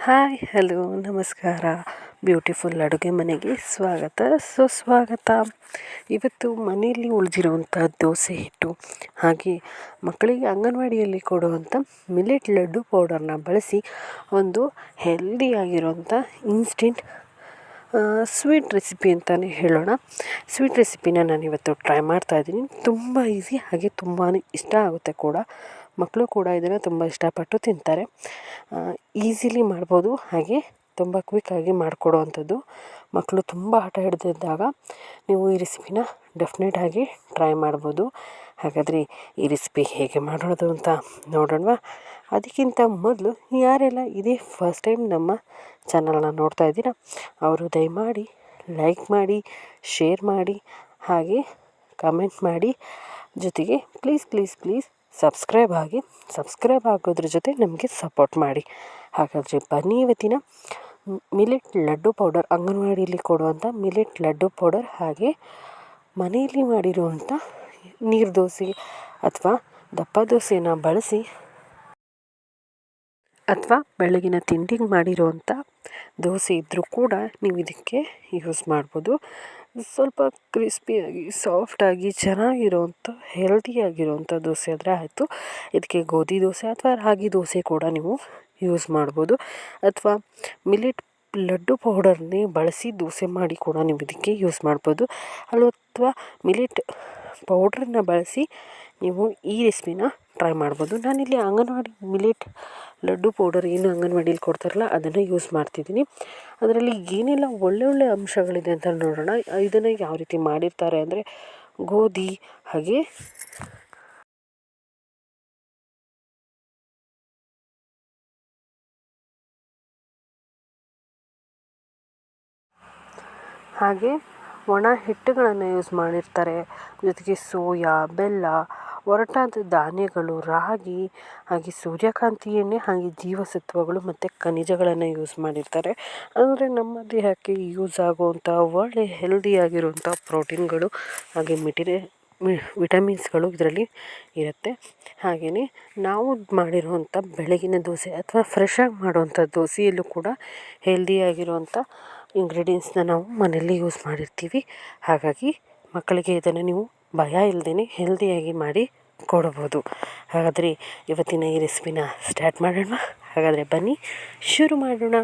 Hi hello ನಮಸ್ಕಾರ. Beautiful ಅಡುಗೆ ಮನೆಗೆ ಸ್ವಾಗತ ಸುಸ್ವಾಗತ. ಇವತ್ತು ಮನೆಯಲ್ಲಿ ಉಳಿದಿರುವಂಥ ದೋಸೆ ಹಿಟ್ಟು ಹಾಗೆ ಮಕ್ಕಳಿಗೆ ಅಂಗನವಾಡಿಯಲ್ಲಿ ಕೊಡುವಂಥ ಮಿಲೆಟ್ ಲಡ್ಡು ಪೌಡರ್ನ ಬಳಸಿ ಒಂದು ಹೆಲ್ದಿಯಾಗಿರುವಂಥ ಇನ್ಸ್ಟೆಂಟ್ ಸ್ವೀಟ್ ರೆಸಿಪಿ ಅಂತಲೇ ಹೇಳೋಣ. ಸ್ವೀಟ್ ರೆಸಿಪಿನ ನಾನಿವತ್ತು ಟ್ರೈ ಮಾಡ್ತಾಯಿದ್ದೀನಿ. ತುಂಬ ಈಸಿ ಹಾಗೆ ತುಂಬಾ ಇಷ್ಟ ಆಗುತ್ತೆ ಕೂಡ. ಮಕ್ಕಳು ಕೂಡ ಇದನ್ನು ತುಂಬ ಇಷ್ಟಪಟ್ಟು ತಿಂತಾರೆ. ಈಸಿಲಿ ಮಾಡ್ಬೋದು, ಹಾಗೆ ತುಂಬ ಕ್ವಿಕ್ಕಾಗಿ ಮಾಡಿಕೊಡುವಂಥದ್ದು. ಮಕ್ಕಳು ತುಂಬ ಹಠ ಹಿಡಿದಿದ್ದಾಗ ನೀವು ಈ ರೆಸಿಪಿನ ಡೆಫಿನೆಟಾಗಿ ಟ್ರೈ ಮಾಡ್ಬೋದು. ಹಾಗಾದರೆ ಈ ರೆಸಿಪಿ ಹೇಗೆ ಮಾಡೋದು ಅಂತ ನೋಡೋಣವಾ? ಅದಕ್ಕಿಂತ ಮೊದಲು ಯಾರೆಲ್ಲ ಇದೇ ಫಸ್ಟ್ ಟೈಮ್ ನಮ್ಮ ಚಾನಲ್ನ ನೋಡ್ತಾ ಇದ್ದೀರಾ ಅವರು ದಯಮಾಡಿ ಲೈಕ್ ಮಾಡಿ, ಶೇರ್ ಮಾಡಿ, ಹಾಗೆ ಕಮೆಂಟ್ ಮಾಡಿ, ಜೊತೆಗೆ ಪ್ಲೀಸ್ ಸಬ್ಸ್ಕ್ರೈಬ್ ಆಗೋದ್ರ ಜೊತೆ ನಮಗೆ ಸಪೋರ್ಟ್ ಮಾಡಿ. ಹಾಗಾದರೆ ಬನ್ನಿ, ಇವತ್ತಿನ ಮಿಲೆಟ್ ಲಡ್ಡು ಪೌಡರ್, ಅಂಗನವಾಡಿಯಲ್ಲಿ ಕೊಡುವಂಥ ಮಿಲೆಟ್ ಲಡ್ಡು ಪೌಡರ್ ಹಾಗೆ ಮನೆಯಲ್ಲಿ ಮಾಡಿರುವಂಥ ನೀರು ದೋಸೆ ಅಥವಾ ದಪ್ಪ ದೋಸೆನ ಬಳಸಿ ಅಥವಾ ಬೆಳಗಿನ ತಿಂಡಿಗೆ ಮಾಡಿರುವಂಥ ದೋಸೆ ಇದ್ದರೂ ಕೂಡ ನೀವು ಇದಕ್ಕೆ ಯೂಸ್ ಮಾಡ್ಬೋದು. ಸ್ವಲ್ಪ ಕ್ರಿಸ್ಪಿಯಾಗಿ ಸಾಫ್ಟಾಗಿ ಚೆನ್ನಾಗಿರೋವಂಥ ಹೆಲ್ದಿಯಾಗಿರೋವಂಥ ದೋಸೆ ಆದರೆ ಆಯಿತು. ಇದಕ್ಕೆ ಗೋಧಿ ದೋಸೆ ಅಥವಾ ರಾಗಿ ದೋಸೆ ಕೂಡ ನೀವು ಯೂಸ್ ಮಾಡ್ಬೋದು. ಅಥವಾ ಮಿಲೆಟ್ ಲಡ್ಡು ಪೌಡರ್ನೇ ಬಳಸಿ ದೋಸೆ ಮಾಡಿ ಕೂಡ ನೀವು ಇದಕ್ಕೆ ಯೂಸ್ ಮಾಡ್ಬೋದು. ಅಥವಾ ಮಿಲೆಟ್ ಪೌಡ್ರನ್ನ ಬಳಸಿ ನೀವು ಈ ರೆಸಿಪಿನ ಟ್ರೈ ಮಾಡ್ಬೋದು. ನಾನಿಲ್ಲಿ ಅಂಗನವಾಡಿ ಮಿಲೆಟ್ ಲಡ್ಡು ಪೌಡರ್ ಏನು ಅಂಗನವಾಡಿಯಲ್ಲಿ ಕೊಡ್ತಾರಲ್ಲ ಅದನ್ನು ಯೂಸ್ ಮಾಡ್ತಿದ್ದೀನಿ. ಅದರಲ್ಲಿ ಏನೆಲ್ಲ ಒಳ್ಳೆ ಅಂಶಗಳಿದೆ ಅಂತ ನೋಡೋಣ. ಇದನ್ನು ಯಾವ ರೀತಿ ಮಾಡಿರ್ತಾರೆ ಅಂದರೆ ಗೋಧಿ ಹಾಗೆ ಒಣ ಹಿಟ್ಟುಗಳನ್ನು ಯೂಸ್ ಮಾಡಿರ್ತಾರೆ. ಜೊತೆಗೆ ಸೋಯಾ, ಬೆಲ್ಲ, ಒರಟಾದ ಧಾನ್ಯಗಳು, ರಾಗಿ, ಹಾಗೆ ಸೂರ್ಯಕಾಂತಿ ಎಣ್ಣೆ, ಹಾಗೆ ಜೀವಸತ್ವಗಳು ಮತ್ತು ಖನಿಜಗಳನ್ನು ಯೂಸ್ ಮಾಡಿರ್ತಾರೆ. ಅಂದರೆ ನಮ್ಮ ದೇಹಕ್ಕೆ ಯೂಸ್ ಆಗುವಂಥ ಒಳ್ಳೆ ಹೆಲ್ದಿಯಾಗಿರುವಂಥ ಪ್ರೋಟೀನ್ಗಳು ಹಾಗೆ ವಿಟಮಿನ್ಸ್ಗಳು ಇದರಲ್ಲಿ ಇರುತ್ತೆ. ಹಾಗೆಯೇ ನಾವು ಮಾಡಿರುವಂಥ ಬೆಳಗಿನ ದೋಸೆ ಅಥವಾ ಫ್ರೆಶ್ಶಾಗಿ ಮಾಡುವಂಥ ದೋಸೆಯಲ್ಲೂ ಕೂಡ ಹೆಲ್ದಿಯಾಗಿರುವಂಥ ಇಂಗ್ರೀಡಿಯೆಂಟ್ಸ್ನ ನಾವು ಮನೆಯಲ್ಲಿ ಯೂಸ್ ಮಾಡಿರ್ತೀವಿ. ಹಾಗಾಗಿ ಮಕ್ಕಳಿಗೆ ಇದನ್ನು ನೀವು ಭಯ ಇಲ್ಲದೇ ಹೆಲ್ದಿಯಾಗಿ ಮಾಡಿ ಕೊಡ್ಬೋದು. ಹಾಗಾದರೆ ಇವತ್ತಿನ ಈ ರೆಸಿಪಿನ ಸ್ಟಾರ್ಟ್ ಮಾಡೋಣ. ಹಾಗಾದರೆ ಬನ್ನಿ ಶುರು ಮಾಡೋಣ.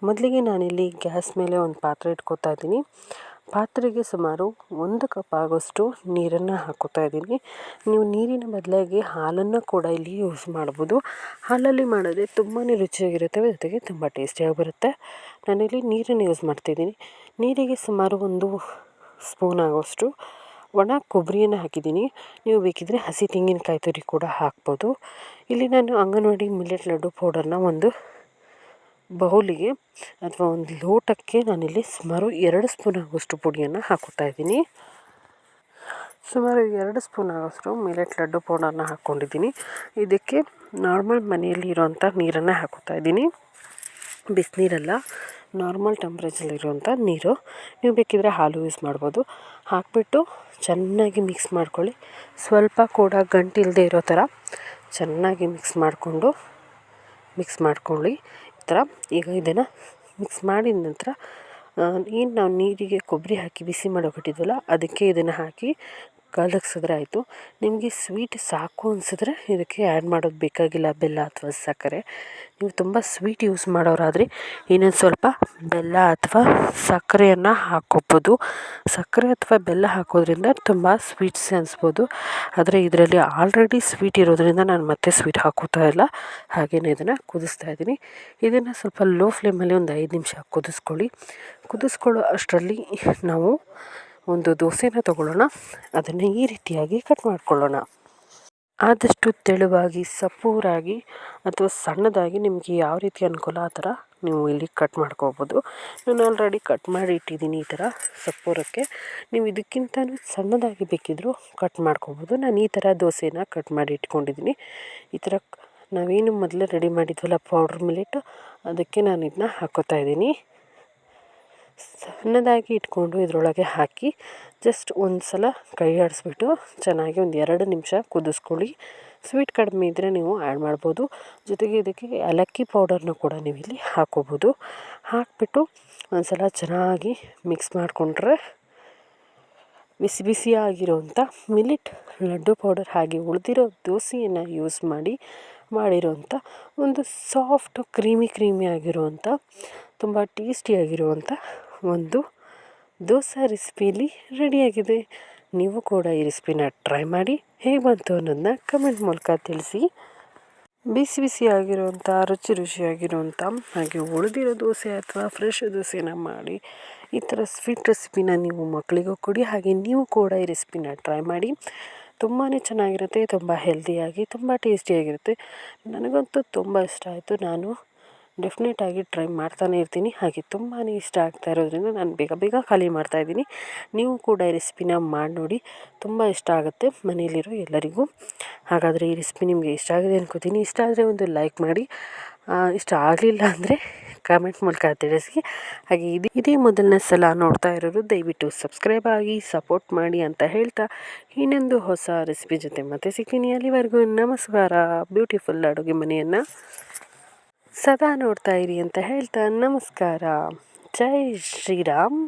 ಮೊದಲಿಗೆ ನಾನಿಲ್ಲಿ ಗ್ಯಾಸ್ ಮೇಲೆ ಒಂದು ಪಾತ್ರೆ ಇಟ್ಕೋತಾ ಇದ್ದೀನಿ. ಪಾತ್ರೆಗೆ ಸುಮಾರು 1 ಕಪ್ ಆಗೋಷ್ಟು ನೀರನ್ನು ಹಾಕೋತಾ ಇದ್ದೀನಿ. ನೀವು ನೀರಿನ ಬದಲಾಗಿ ಹಾಲನ್ನು ಕೂಡ ಇಲ್ಲಿ ಯೂಸ್ ಮಾಡ್ಬೋದು. ಹಾಲಲ್ಲಿ ಮಾಡಿದ್ರೆ ತುಂಬಾ ರುಚಿಯಾಗಿರುತ್ತೆ, ಜೊತೆಗೆ ತುಂಬ ಟೇಸ್ಟಿಯಾಗಿ ಬರುತ್ತೆ. ನಾನಿಲ್ಲಿ ನೀರನ್ನು ಯೂಸ್ ಮಾಡ್ತಿದ್ದೀನಿ. ನೀರಿಗೆ ಸುಮಾರು 1 ಸ್ಪೂನ್ ಆಗೋಷ್ಟು ಒಣ ಕೊಬ್ಬರಿಯನ್ನು ಹಾಕಿದ್ದೀನಿ. ನೀವು ಬೇಕಿದ್ದರೆ ಹಸಿ ತೆಂಗಿನಕಾಯಿ ತುರಿ ಕೂಡ ಹಾಕ್ಬೋದು. ಇಲ್ಲಿ ನಾನು ಅಂಗನವಾಡಿ ಮಿಲೆಟ್ ಲಡ್ಡು ಪೌಡರ್ನ ಒಂದು ಬೌಲಿಗೆ ಅಥವಾ ಒಂದು ಲೋಟಕ್ಕೆ ನಾನಿಲ್ಲಿ ಸುಮಾರು 2 ಸ್ಪೂನ್ ಆಗೋಷ್ಟು ಪುಡಿಯನ್ನು ಹಾಕೋತಾ ಇದ್ದೀನಿ. ಸುಮಾರು 2 ಸ್ಪೂನ್ ಆಗೋಷ್ಟು ಮಿಲೆಟ್ ಲಡ್ಡು ಪೌಡರ್ನ ಹಾಕ್ಕೊಂಡಿದ್ದೀನಿ. ಇದಕ್ಕೆ ನಾರ್ಮಲ್ ಮನೆಯಲ್ಲಿ ಇರೋವಂಥ ನೀರನ್ನು ಹಾಕೋತಾ ಇದ್ದೀನಿ. ಬಿಸಿನೀರಲ್ಲ, ನಾರ್ಮಲ್ ಟೆಂಪ್ರೇಚರಲ್ಲಿರುವಂಥ ನೀರು. ನೀವು ಬೇಕಿದ್ದರೆ ಹಾಲು ಯೂಸ್ ಮಾಡ್ಬೋದು. ಹಾಕಿಬಿಟ್ಟು ಚೆನ್ನಾಗಿ ಮಿಕ್ಸ್ ಮಾಡ್ಕೊಳ್ಳಿ. ಸ್ವಲ್ಪ ಕೂಡ ಗಂಟಿಲ್ಲದೆ ಇರೋ ಥರ ಚೆನ್ನಾಗಿ ಮಿಕ್ಸ್ ಮಾಡ್ಕೊಳ್ಳಿ ಈ ಥರ. ಈಗ ಇದನ್ನು ಮಿಕ್ಸ್ ಮಾಡಿದ ನಂತರ ಏನು ನಾವು ನೀರಿಗೆ ಕೊಬ್ಬರಿ ಹಾಕಿ ಬಿಸಿ ಮಾಡೋಕಿಟ್ಟಿದ್ವಲ್ಲ ಅದಕ್ಕೆ ಇದನ್ನು ಹಾಕಿ ಕಲಸಿದ್ರೆ ಆಯಿತು. ನಿಮಗೆ ಸ್ವೀಟ್ ಸಾಕು ಅನಿಸಿದ್ರೆ ಇದಕ್ಕೆ ಆ್ಯಡ್ ಮಾಡೋದು ಬೇಕಾಗಿಲ್ಲ ಬೆಲ್ಲ ಅಥವಾ ಸಕ್ಕರೆ. ನೀವು ತುಂಬ ಸ್ವೀಟ್ ಯೂಸ್ ಮಾಡೋರಾದರೆ ಇನ್ನೊಂದು ಸ್ವಲ್ಪ ಬೆಲ್ಲ ಅಥವಾ ಸಕ್ಕರೆಯನ್ನು ಹಾಕ್ಕೋಬೋದು. ಸಕ್ಕರೆ ಅಥವಾ ಬೆಲ್ಲ ಹಾಕೋದ್ರಿಂದ ತುಂಬ ಸ್ವೀಟ್ಸ್ ಅನಿಸ್ಬೋದು. ಆದರೆ ಇದರಲ್ಲಿ ಆಲ್ರೆಡಿ ಸ್ವೀಟ್ ಇರೋದ್ರಿಂದ ನಾನು ಮತ್ತೆ ಸ್ವೀಟ್ ಹಾಕೋತಾ ಇಲ್ಲ. ಹಾಗೆಯೇ ಇದನ್ನು ಕುದಿಸ್ತಾ ಇದ್ದೀನಿ. ಇದನ್ನು ಸ್ವಲ್ಪ ಲೋ ಫ್ಲೇಮಲ್ಲಿ ಒಂದು 5 ನಿಮಿಷ ಕುದಿಸ್ಕೊಳ್ಳೋ ಅಷ್ಟರಲ್ಲಿ ನಾವು ಒಂದು ದೋಸೆನ ತಗೊಳ್ಳೋಣ. ಅದನ್ನು ಈ ರೀತಿಯಾಗಿ ಕಟ್ ಮಾಡ್ಕೊಳ್ಳೋಣ. ಆದಷ್ಟು ತೆಳುವಾಗಿ, ಸಪೂರಾಗಿ ಅಥವಾ ಸಣ್ಣದಾಗಿ ನಿಮಗೆ ಯಾವ ರೀತಿ ಅನುಕೂಲ ಆ ಥರ ನೀವು ಇಲ್ಲಿ ಕಟ್ ಮಾಡ್ಕೋಬೋದು. ನಾನು ಆಲ್ರೆಡಿ ಕಟ್ ಮಾಡಿ ಇಟ್ಟಿದ್ದೀನಿ ಈ ಥರ ಸಪೂರಕ್ಕೆ. ನೀವು ಇದಕ್ಕಿಂತಲೂ ಸಣ್ಣದಾಗಿ ಬೇಕಿದ್ದರೂ ಕಟ್ ಮಾಡ್ಕೋಬೋದು. ನಾನು ಈ ಥರ ದೋಸೆನ ಕಟ್ ಮಾಡಿ ಇಟ್ಕೊಂಡಿದ್ದೀನಿ. ಈ ಥರ ನಾವೇನು ಮೊದಲೇ ರೆಡಿ ಮಾಡಿದ್ವಲ್ಲ ಪೌಡ್ರ್ ಮಿಲೆಟ್, ಅದಕ್ಕೆ ನಾನು ಇದನ್ನ ಹಾಕೋತಾ ಇದ್ದೀನಿ. ಸಣ್ಣದಾಗಿ ಇಟ್ಕೊಂಡು ಇದರೊಳಗೆ ಹಾಕಿ ಜಸ್ಟ್ ಒಂದು ಸಲ ಕೈ ಆಡಿಸ್ಬಿಟ್ಟು ಚೆನ್ನಾಗಿ ಒಂದು 2 ನಿಮಿಷ ಕುದಿಸ್ಕೊಳ್ಳಿ. ಸ್ವೀಟ್ ಕಡಿಮೆ ಇದ್ದರೆ ನೀವು ಆ್ಯಡ್ ಮಾಡ್ಬೋದು. ಜೊತೆಗೆ ಇದಕ್ಕೆ ಏಲಕ್ಕಿ ಪೌಡರ್ನ ಕೂಡ ನೀವು ಇಲ್ಲಿ ಹಾಕ್ಕೋಬೋದು. ಹಾಕಿಬಿಟ್ಟು ಒಂದು ಸಲ ಚೆನ್ನಾಗಿ ಮಿಕ್ಸ್ ಮಾಡಿಕೊಂಡ್ರೆ ಬಿಸಿ ಬಿಸಿಯಾಗಿರೋಂಥ ಮಿಲೆಟ್ ಲಡ್ಡು ಪೌಡರ್ ಹಾಗೆ ಉಳಿದಿರೋ ದೋಸೆಯನ್ನು ಯೂಸ್ ಮಾಡಿರೋಂಥ ಒಂದು ಸಾಫ್ಟ್ ಕ್ರೀಮಿ ಆಗಿರುವಂಥ ತುಂಬ ಟೇಸ್ಟಿಯಾಗಿರುವಂಥ ಒಂದು ದೋಸೆ ರೆಸಿಪಿಲಿ ರೆಡಿಯಾಗಿದೆ. ನೀವು ಕೂಡ ಈ ರೆಸಿಪಿನ ಟ್ರೈ ಮಾಡಿ ಹೇಗೆ ಬಂತು ಅನ್ನೋದನ್ನ ಕಮೆಂಟ್ ಮೂಲಕ ತಿಳಿಸಿ. ಬಿಸಿ ಬಿಸಿಯಾಗಿರುವಂಥ ರುಚಿಯಾಗಿರುವಂಥ ಹಾಗೆ ಉಳಿದಿರೋ ದೋಸೆ ಅಥವಾ ಫ್ರೆಶ್ ದೋಸೆನ ಮಾಡಿ ಈ ಥರ ಸ್ವೀಟ್ ರೆಸಿಪಿನ ನೀವು ಮಕ್ಕಳಿಗೂ ಕೊಡಿ. ಹಾಗೆ ನೀವು ಕೂಡ ಈ ರೆಸಿಪಿನ ಟ್ರೈ ಮಾಡಿ. ತುಂಬಾ ಚೆನ್ನಾಗಿರುತ್ತೆ, ತುಂಬ ಹೆಲ್ದಿಯಾಗಿ ತುಂಬ ಟೇಸ್ಟಿಯಾಗಿರುತ್ತೆ. ನನಗಂತೂ ತುಂಬ ಇಷ್ಟ ಆಯಿತು. ನಾನು ಡೆಫಿನೆಟಾಗಿ ಟ್ರೈ ಮಾಡ್ತಾನೆ ಇರ್ತೀನಿ. ಹಾಗೆ ತುಂಬಾ ಇಷ್ಟ ಆಗ್ತಾ ಇರೋದ್ರಿಂದ ನಾನು ಬೇಗ ಖಾಲಿ ಮಾಡ್ತಾಯಿದ್ದೀನಿ. ನೀವು ಕೂಡ ಈ ರೆಸಿಪಿನ ಮಾಡಿ ನೋಡಿ, ತುಂಬ ಇಷ್ಟ ಆಗುತ್ತೆ ಮನೆಯಲ್ಲಿರೋ ಎಲ್ಲರಿಗೂ. ಹಾಗಾದರೆ ಈ ರೆಸಿಪಿ ನಿಮಗೆ ಇಷ್ಟ ಆಗಿದೆ ಅನ್ಕೋತೀನಿ. ಇಷ್ಟ ಆದರೆ ಒಂದು ಲೈಕ್ ಮಾಡಿ, ಇಷ್ಟ ಆಗಲಿಲ್ಲ ಅಂದರೆ ಕಾಮೆಂಟ್ ಮೂಲಕ ತಿಳಿಸಿ. ಹಾಗೆ ಇದೇ ಮೊದಲನೇ ಸಲ ನೋಡ್ತಾ ಇರೋರು ದಯವಿಟ್ಟು ಸಬ್ಸ್ಕ್ರೈಬ್ ಆಗಿ ಸಪೋರ್ಟ್ ಮಾಡಿ ಅಂತ ಹೇಳ್ತಾ ಇನ್ನೊಂದು ಹೊಸ ರೆಸಿಪಿ ಜೊತೆ ಮತ್ತೆ ಸಿಗ್ತೀನಿ. ಅಲ್ಲಿವರೆಗೂ ನಮಸ್ಕಾರ. ಬ್ಯೂಟಿಫುಲ್ ಅಡುಗೆ ಮನೆಯನ್ನು ಸದಾ ನೋಡ್ತಾ ಇರಿ ಅಂತ ಹೇಳ್ತಾ ನಮಸ್ಕಾರ. ಜೈ ಶ್ರೀರಾಮ್.